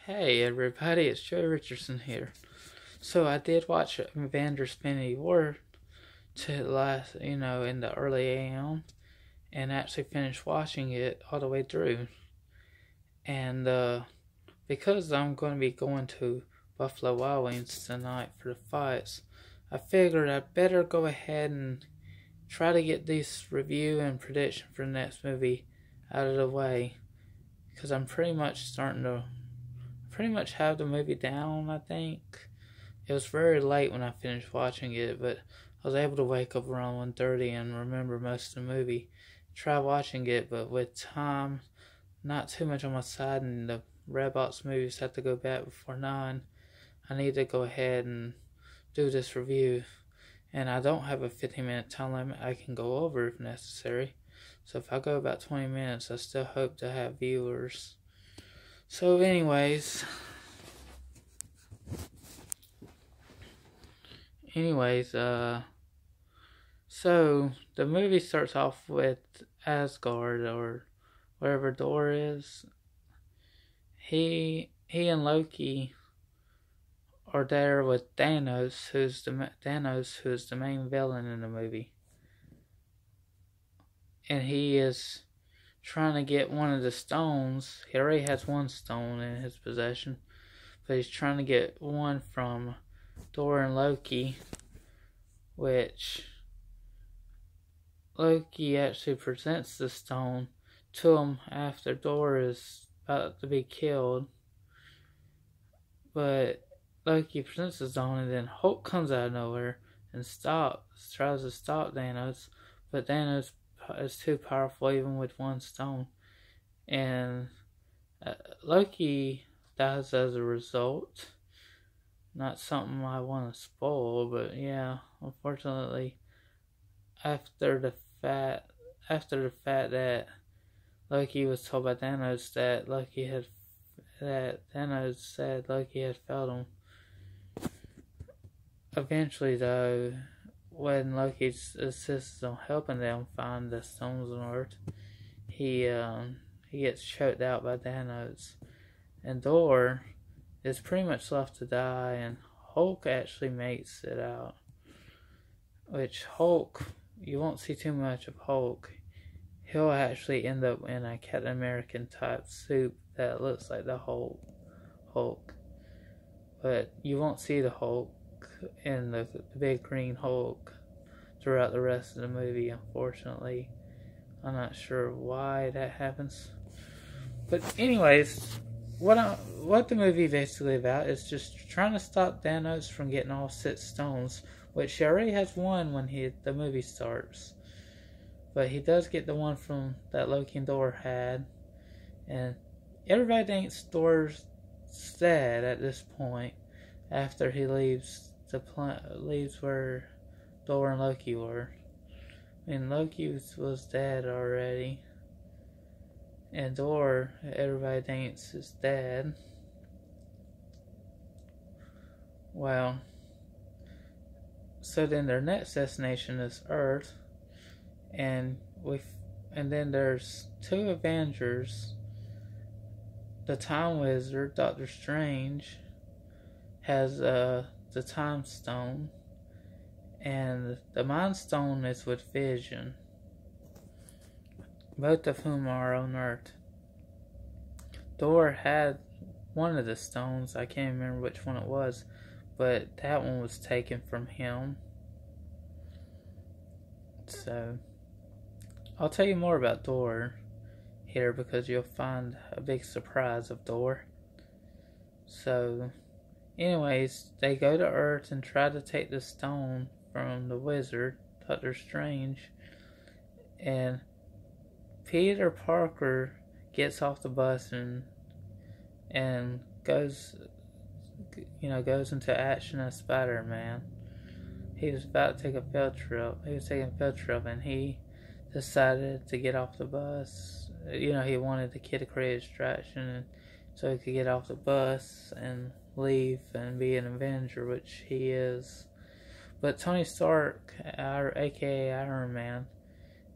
Hey everybody, it's Joe Richardson here. So I did watch Avengers Infinity War to last, in the early AM, and actually finished watching it all the way through. And because I'm going to be going to Buffalo Wild Wings tonight for the fights, I figured I'd better go ahead and try to get this review and prediction for the next movie out of the way, because I'm pretty much have the movie down, I think. It was very late when I finished watching it, but I was able to wake up around 1:30 and remember most of the movie. Try watching it, but with time not too much on my side and the Redbox movies have to go back before 9, I need to go ahead and do this review. And I don't have a 15-minute time limit. I can go over if necessary. So if I go about 20 minutes, I still hope to have viewers. So anyways, so the movie starts off with Asgard or wherever Thor is. He and Loki are there with Thanos, who's the main villain in the movie, and he is trying to get one of the stones. He already has one stone in his possession, but he's trying to get one from Thor and Loki, which Loki actually presents the stone to him after Thor is about to be killed. But Loki presents the stone, and then Hulk comes out of nowhere and tries to stop Thanos, but Thanos is too powerful even with one stone, and Loki dies as a result. Not something I want to spoil, but yeah, unfortunately, after the fact that Loki was told by Thanos that Thanos said Loki had failed him. Eventually, though, when Loki insists on helping them find the stones on Earth, he gets choked out by Thanos, and Thor is pretty much left to die, and Hulk actually makes it out. Which Hulk, you won't see too much of Hulk. He'll actually end up in a Captain American type suit that looks like the Hulk. But you won't see the Hulk in the big green Hulk throughout the rest of the movie, unfortunately. I'm not sure why that happens. But anyways, what the movie basically about is just trying to stop Thanos from getting all 6 stones, which he already has one when the movie starts. But he does get the one from that Loki and Thor had, and everybody thinks Thor's dead at this point after he leaves where Thor and Loki were. I mean, Loki was dead already, and Thor, everybody thinks, is dead. Well, so then their next destination is Earth, and then there's 2 Avengers. The Time Wizard, Doctor Strange, has the Time Stone, and the Mind Stone is with Vision, both of whom are on Earth. Thor had one of the stones, I can't remember which one it was, but that one was taken from him. So, I'll tell you more about Thor here because you'll find a big surprise of Thor. So, anyways, they go to Earth and try to take the stone from the wizard, Doctor Strange, and Peter Parker gets off the bus and goes into action as Spider-Man. He was about to take a field trip. He was taking a field trip, and he decided to get off the bus. He wanted the kid to create a distraction so he could get off the bus and leave and be an Avenger, which he is. But Tony Stark, aka Iron Man,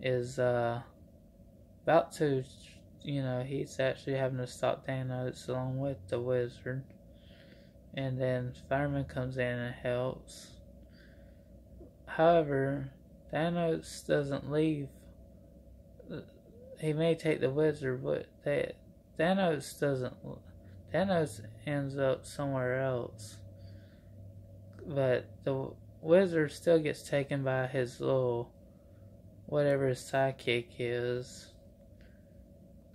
is about to he's actually having to stop Thanos along with the wizard. And then Spider-Man comes in and helps. However, Thanos doesn't leave. He may take the wizard, but Thanos doesn't. Thanos ends up somewhere else. But the wizard still gets taken by his little, whatever his sidekick is.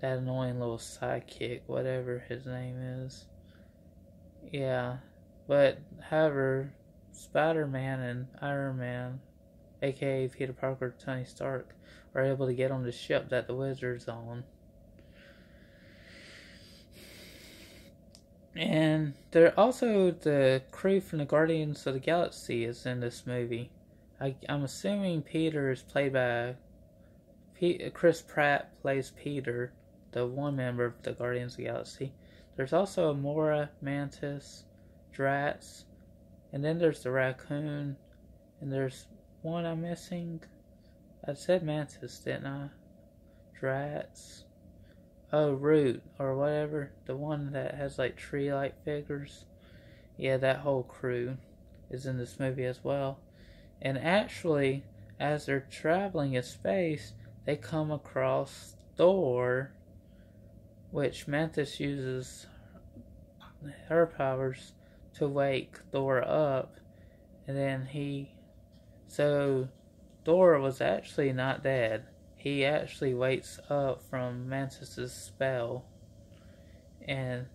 That annoying little sidekick, whatever his name is. Yeah. But, however, Spider-Man and Iron Man, aka Peter Parker, Tony Stark, are able to get on the ship that the wizard's on. And there also the crew from the Guardians of the Galaxy is in this movie. I'm assuming Peter is played by Chris Pratt plays Peter, the one member of the Guardians of the Galaxy. There's also Amora, Mantis, Drax, and then there's the raccoon, and there's one I'm missing. I said Mantis, didn't I? Drax. Oh, Root, or whatever. The one that has like tree-like figures. Yeah, that whole crew is in this movie as well. And actually, as they're traveling in space, they come across Thor, which Mantis uses her powers to wake Thor up. And then so Thor was actually not dead. He actually wakes up from Mantis' spell. And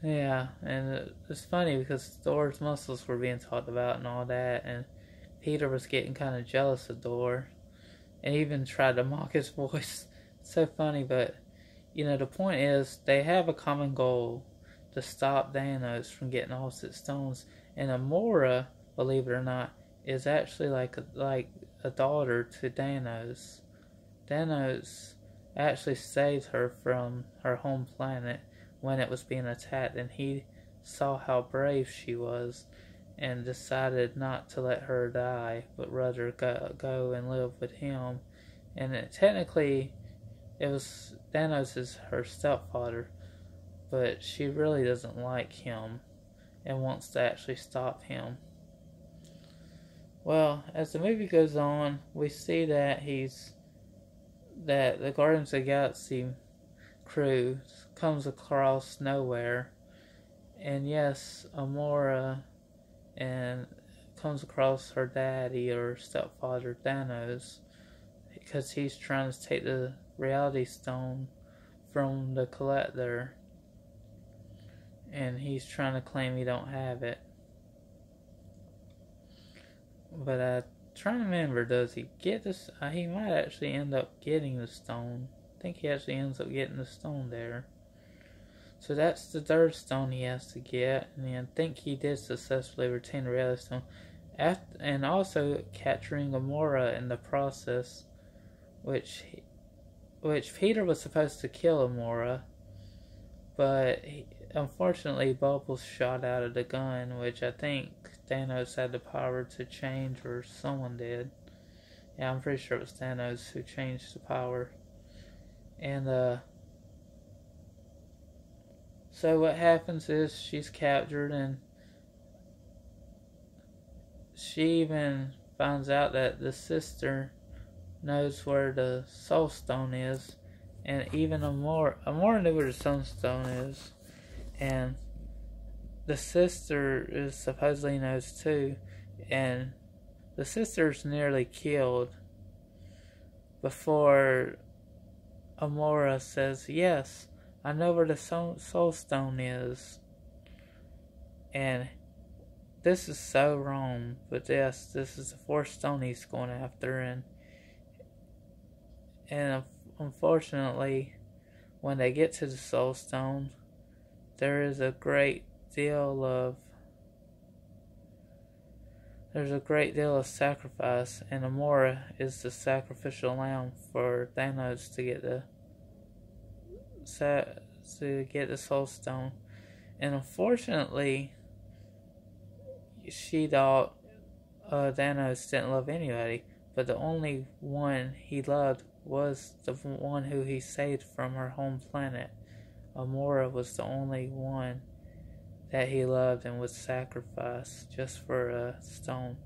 yeah, and it's funny because Thor's muscles were being talked about and all that, and Peter was getting kind of jealous of Thor and even tried to mock his voice. It's so funny, but the point is they have a common goal to stop Thanos from getting all 6 stones. And Amora, believe it or not, is actually like a daughter to Thanos. Thanos actually saved her from her home planet when it was being attacked, and he saw how brave she was and decided not to let her die, but rather go and live with him. And technically, Thanos is her stepfather, but she really doesn't like him and wants to actually stop him. Well, as the movie goes on, we see that the Guardians of the Galaxy crew comes across nowhere, and yes, Amora and comes across her daddy or stepfather Thanos, because he's trying to take the Reality Stone from the Collector, and he's trying to claim he don't have it. But I'm trying to remember, does he get this? He might actually end up getting the stone. I think he actually ends up getting the stone there. So that's the 3rd stone he has to get, and I think he did successfully retain the Reality Stone. And also capturing Gamora in the process, which Peter was supposed to kill Gamora, but unfortunately Bubbles shot out of the gun, which I think Thanos had the power to change, or someone did. Yeah, I'm pretty sure it was Thanos who changed the power. And so what happens is she's captured, and she even finds out that the sister knows where the Soul Stone is, and even Amora knew where the Soul Stone is, and the sister is supposedly knows too, and the sister's nearly killed before Amora says, "Yes, I know where the Soul Stone is." And this is so wrong, but yes, this is the 4th stone he's going after, and unfortunately, when they get to the Soul Stone, there is a great deal of sacrifice, and Amora is the sacrificial lamb for Thanos to get the Soul Stone. And unfortunately, she thought Thanos didn't love anybody, but the only one he loved was the one who he saved from her home planet. Amora was the only one that he loved and would sacrifice just for a stone.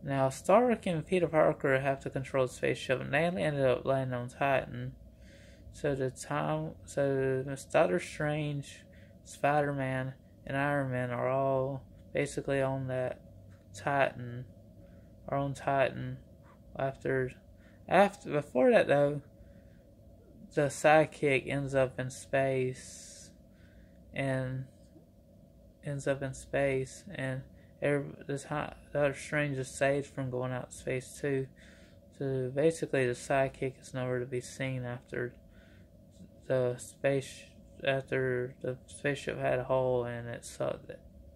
Now, Stark and Peter Parker have to control the spaceship, and they ended up landing on Titan. So Doctor Strange, Spider-Man, and Iron Man are all basically on that Titan, are on Titan. Before that though, the sidekick ends up in space, and Doctor Strange is saved from going out to space too. So basically, the sidekick is nowhere to be seen after the spaceship had a hole and it sucked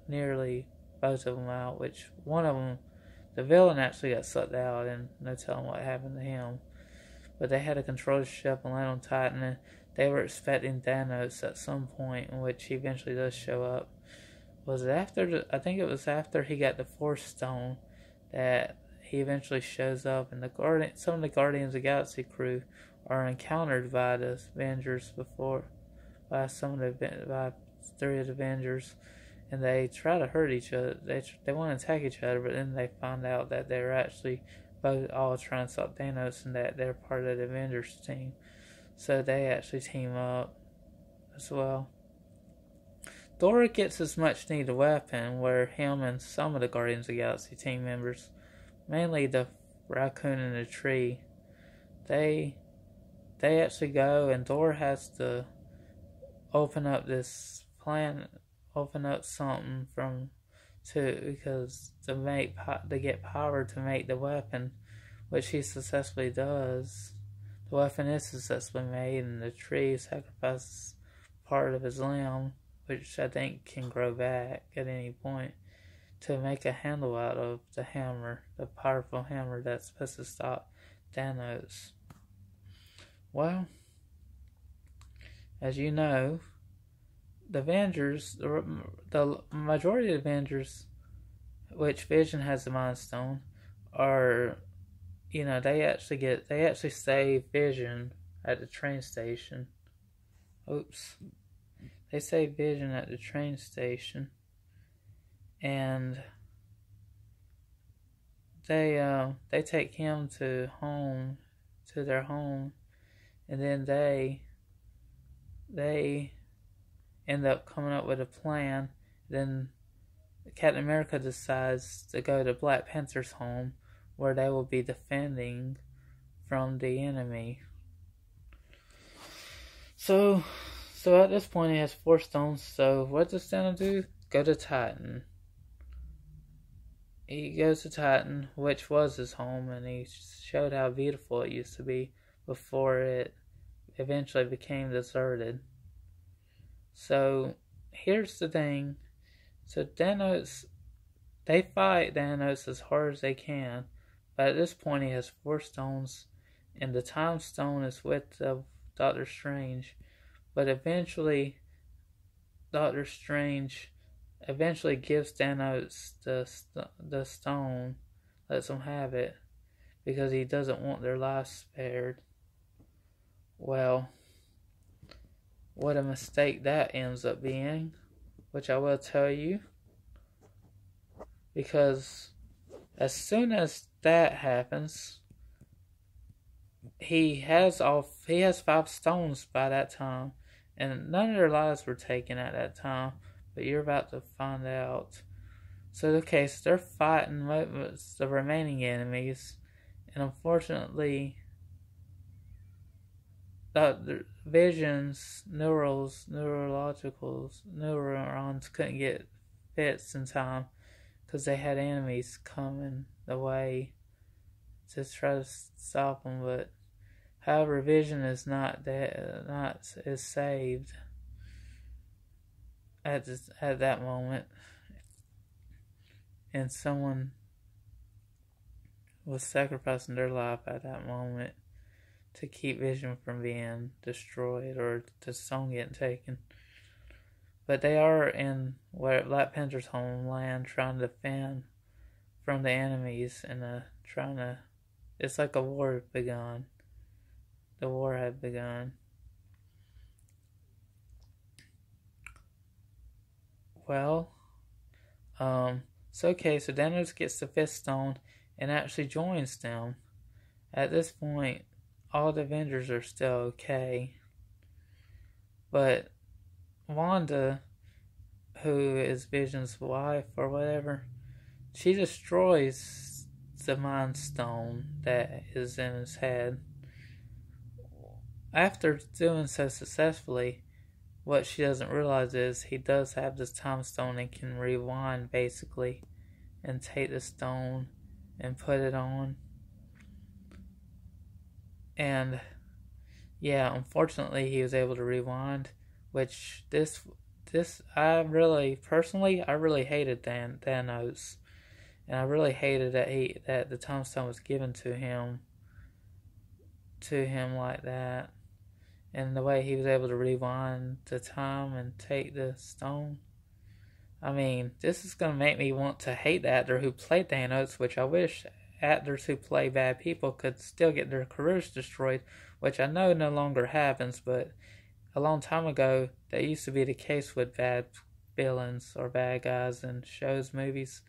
nearly both of them out. Which one of them, the villain, actually got sucked out, and no telling what happened to him. But they had to control the ship and land on Titan, and they were expecting Thanos at some point, in which he eventually does show up. I think it was after he got the Force Stone that he eventually shows up, and some of the Guardians of the Galaxy crew are encountered by the Avengers by three of the Avengers, and they try to hurt each other. They want to attack each other, but then they find out that they're actually all trying to stop Thanos, and that they're part of the Avengers team. So they actually team up as well. Thor gets his much needed weapon, where him and some of the Guardians of the Galaxy team members, mainly the raccoon in the tree, they actually go, and Thor has to open up something because to get power to make the weapon, which he successfully does. The weapon is successfully made, and the tree sacrifices part of his limb, which I think can grow back at any point, to make a handle out of the hammer, the powerful hammer that's supposed to stop Thanos. Well, as you know, the Avengers, the majority of the Avengers, which Vision has the Mind Stone, are, they actually save Vision at the train station. Oops. They save Vision at the train station, and they take him to their home, and then they end up coming up with a plan. Then Captain America decides to go to Black Panther's home, where they will be defending from the enemy. So at this point he has 4 stones. So what does Thanos do? Go to Titan. He goes to Titan, which was his home, and he showed how beautiful it used to be before it eventually became deserted. So here's the thing. So they fight Thanos as hard as they can, but at this point he has 4 stones, and the Time Stone is with Doctor Strange. But eventually, Doctor Strange gives Thanos the stone, lets him have it, because he doesn't want their lives spared. Well, what a mistake that ends up being, which I will tell you, because as soon as that happens, he has 5 stones by that time, and none of their lives were taken at that time, but you're about to find out. So they're fighting the remaining enemies, and unfortunately, the Vision's neurons couldn't get fixed in time, because they had enemies coming the way to try to stop them. But however, Vision is is saved at that moment, and someone was sacrificing their life at that moment to keep Vision from being destroyed or the stone getting taken. But they are in Black Panther's homeland, trying to defend from the enemies, and it's like a war begun. the war had begun. Well, so Thanos gets the Fifth Stone and actually joins them. At this point, all the Avengers are still okay, but Wanda, who is Vision's wife or whatever, she destroys the Mind Stone that is in his head. After doing so successfully, what she doesn't realize is he does have this time stone and can rewind basically and take the stone and put it on. And yeah, unfortunately he was able to rewind, which this I really hated Thanos. And I really hated that the time stone was given to him like that. And the way he was able to rewind the time and take the stone. I mean, this is going to make me want to hate the actor who played Thanos, which I wish actors who play bad people could still get their careers destroyed, which I know no longer happens, but a long time ago, that used to be the case with bad villains or bad guys in shows, movies.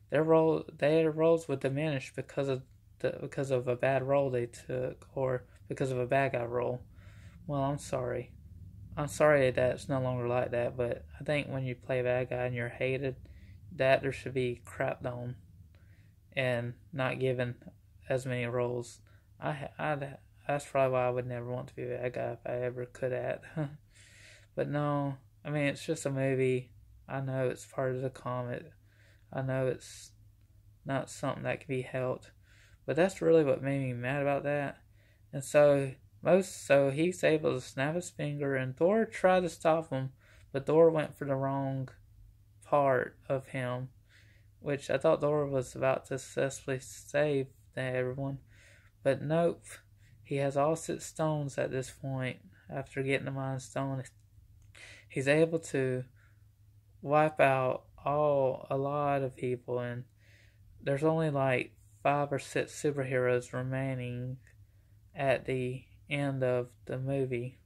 Their roles would diminish because of a bad role they took, or because of a bad guy role. Well, I'm sorry. I'm sorry that it's no longer like that, but I think when you play a bad guy and you're hated, the actor should be crapped on and not given as many roles. That's probably why I would never want to be a bad guy if I ever could act. But no, I mean, it's just a movie. I know it's part of the comic. I know it's not something that can be helped. But that's really what made me mad about that. And so he's able to snap his finger, and Thor tried to stop him, but Thor went for the wrong part of him, which I thought Thor was about to successfully save everyone. But nope, he has all 6 stones at this point. After getting the Mind Stone, he's able to wipe out a lot of people, and there's only like 5 or 6 superheroes remaining at the end of the movie.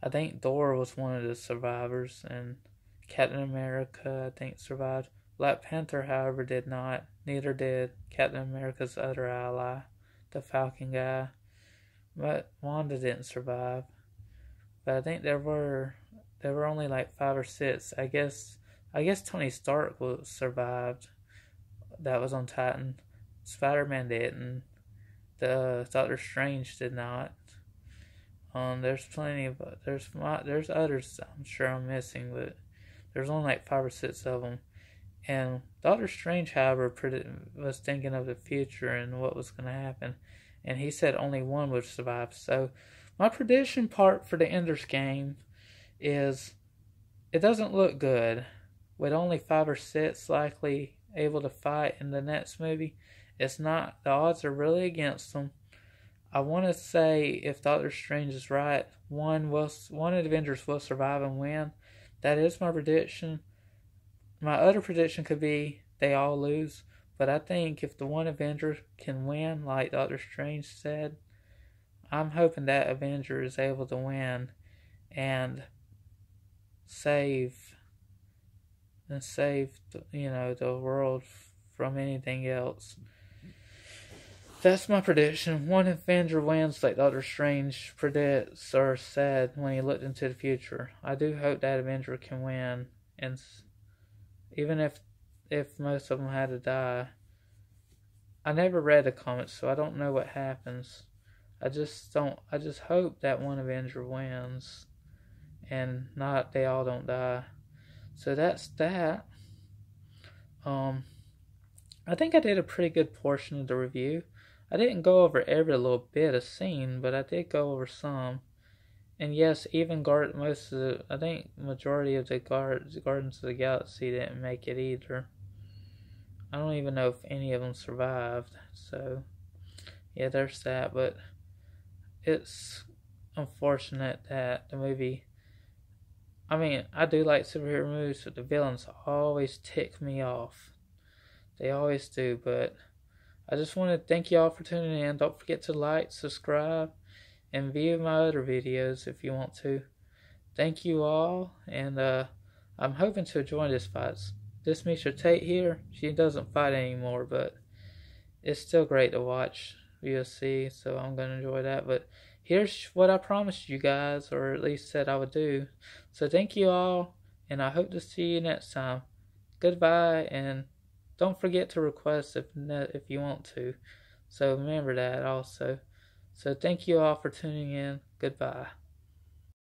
I think Thor was one of the survivors, and Captain America, I think, survived. Black Panther, however, did not. Neither did Captain America's other ally, the Falcon guy. But Wanda didn't survive. But I think there were only like 5 or 6. I guess Tony Stark survived. That was on Titan. Spider-Man didn't. The Doctor Strange did not. There's plenty of there's others I'm sure I'm missing, but there's only like 5 or 6 of them. And Doctor Strange, however, was thinking of the future and what was going to happen, and he said only one would survive. So my prediction part for the Ender's Game is it doesn't look good. With only 5 or 6 likely able to fight in the next movie, it's not. The odds are really against them. I want to say if Doctor Strange is right, one of the Avengers will survive and win. That is my prediction. My other prediction could be they all lose, but I think if the one Avenger can win, like Doctor Strange said, I'm hoping that Avenger is able to win and save the world from anything else. That's my prediction. One Avenger wins like Doctor Strange predicts or said when he looked into the future. I do hope that Avenger can win, and even if most of them had to die. I never read the comics, so I don't know what happens. I just hope that one Avenger wins and not they all don't die. So that's that. I think I did a pretty good portion of the review. I didn't go over every little bit of scene, but I did go over some. And yes, even I think majority of the Guardians of the Galaxy didn't make it either. I don't even know if any of them survived. So, yeah, there's that. But it's unfortunate that the movie... I mean, I do like superhero movies, but the villains always tick me off. They always do, but I just want to thank y'all for tuning in. Don't forget to like, subscribe, and view my other videos if you want to. Thank you all, and I'm hoping to join this fight. This Misha Tate here, she doesn't fight anymore, but it's still great to watch UFC, so I'm going to enjoy that. But here's what I promised you guys, or at least said I would do. So thank you all, and I hope to see you next time. Goodbye, and don't forget to request if you want to. So remember that also. So thank you all for tuning in. Goodbye.